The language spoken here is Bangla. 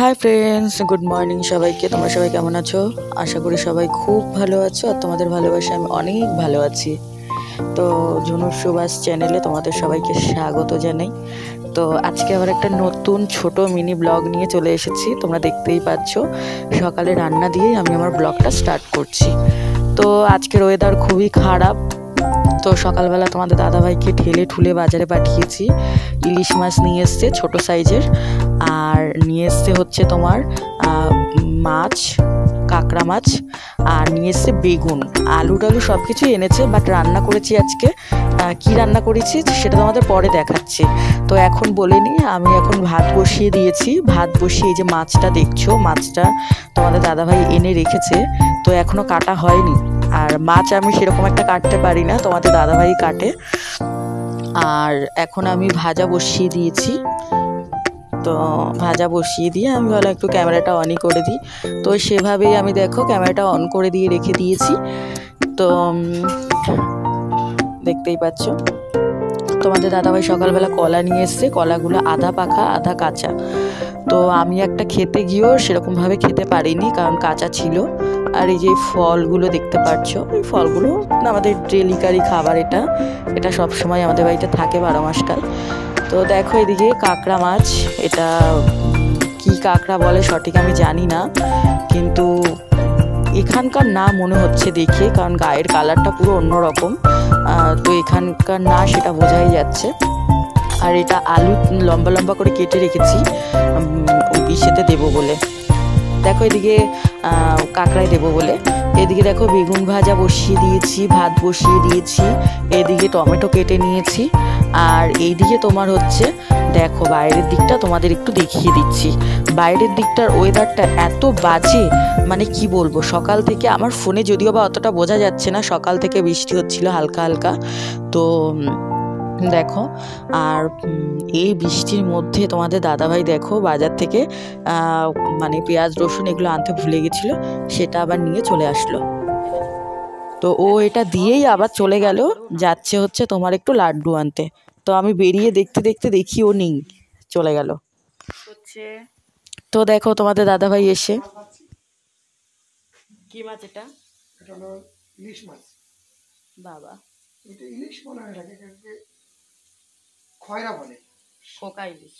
হাই ফ্রেন্ডস, গুড মর্নিং সবাইকে। তোমরা সবাই কেমন আছো? আশা করি সবাই খুব ভালো আছো, আর তোমাদের ভালোবাসা আমি অনেক ভালো আছি। তো ঝুনুর সুবাস চ্যানেলে তোমাদের সবাইকে স্বাগত জানাই। তো আজকে আবার একটা নতুন ছোট মিনি ব্লগ নিয়ে চলে এসেছি। তোমরা দেখতেই পাচ্ছ সকালে রান্না দিয়েই আমি আমার ব্লগটা স্টার্ট করছি। তো আজকের ওয়েদার খুবই খারাপ। তো সকালবেলা তোমাদের দাদাভাইকে ঠেলে ঠুলে বাজারে পাঠিয়েছি। ইলিশ মাছ নিয়ে এসছে ছোট সাইজের, আর নিয়ে এসছে হচ্ছে তোমার মাছ, কাঁকড়া মাছ, আর নিয়ে এসছে বেগুন, আলু টালু সব কিছুই এনেছে। বাট রান্না করেছি আজকে, কি রান্না করেছি সেটা তোমাদের পরে দেখাচ্ছি। তো এখন বলে নিই, আমি এখন ভাত বসিয়ে দিয়েছি। ভাত বসিয়ে এই যে মাছটা দেখছো, মাছটা তোমাদের দাদাভাই এনে রেখেছে, তো এখনও কাটা হয়নি। আর মাছ আমি সেরকম একটা কাটতে পারি না, তোমাদের দাদাভাই কাটে। আর এখন আমি ভাজা বসিয়ে দিয়েছি। তো ভাজা বসিয়ে দিয়ে আমি ভালো একটু ক্যামেরাটা অনই করে দিই। তো সেভাবেই আমি দেখো ক্যামেরাটা অন করে দিয়ে রেখে দিয়েছি। তো দেখতেই পাচ্ছ তোমাদের দাদাভাই সকালবেলা কলা নিয়ে এসছে। কলাগুলো আধা পাকা আধা কাঁচা। তো আমি একটা খেতে গিয়েও সেরকমভাবে খেতে পারিনি, কারণ কাঁচা ছিল। আর এই যে ফলগুলো দেখতে পাচ্ছ, এই ফলগুলো আমাদের ডেলিকারি খাবার। এটা এটা সবসময় আমাদের বাড়িতে থাকে 12 মাস কাল। তো দেখো এদিকে কাঁকড়া মাছ, এটা কি কাঁকড়া বলে সঠিক আমি জানি না, কিন্তু এখানকার না মনে হচ্ছে দেখে, কারণ গায়ের কালারটা পুরো অন্যরকম। তো এখানকার না সেটা বোঝাই যাচ্ছে। আর এটা আলু লম্বা লম্বা করে কেটে রেখেছি ইসেতে দেবো বলে। দেখো এদিকে কাঁকড়ায় দেবো বলে। এদিকে দেখো বেগুন ভাজা বসিয়ে দিয়েছি, ভাত বসিয়ে দিয়েছি, এদিকে টমেটো কেটে নিয়েছি। আর এইদিকে তোমার হচ্ছে দেখো বাইরের দিকটা তোমাদের একটু দেখিয়ে দিচ্ছি। বাইরের দিকটার ওয়েদারটা এত বাজে, মানে কি বলবো। সকাল থেকে আমার ফোনে যদিও বা অতটা বোঝা যাচ্ছে না, সকাল থেকে বৃষ্টি হচ্ছিল হালকা হালকা। তো দেখো, আর এই বৃষ্টির মধ্যে তোমাদের দাদাভাই দেখো বাজার থেকে মানে পেঁয়াজ রসুন এগুলো আনতে ভুলে গেছিলো, সেটা আবার নিয়ে চলে আসলো। তো ও এটা দিয়েই আবার চলে গেল, যাচ্ছে হচ্ছে তোমার একটু লাড্ডু আনতে। তো আমি বেরিয়ে দেখতে দেখতে দেখি ও নেই, চলে গেল। তো দেখো তোমাদের দাদাভাই এসে, কি মাছ এটা? এটা হলো ইলিশ মাছ। বাবা, এটা ইলিশ মনে হয়, এটাকে খয়রা বলে। খোকা ইলিশ।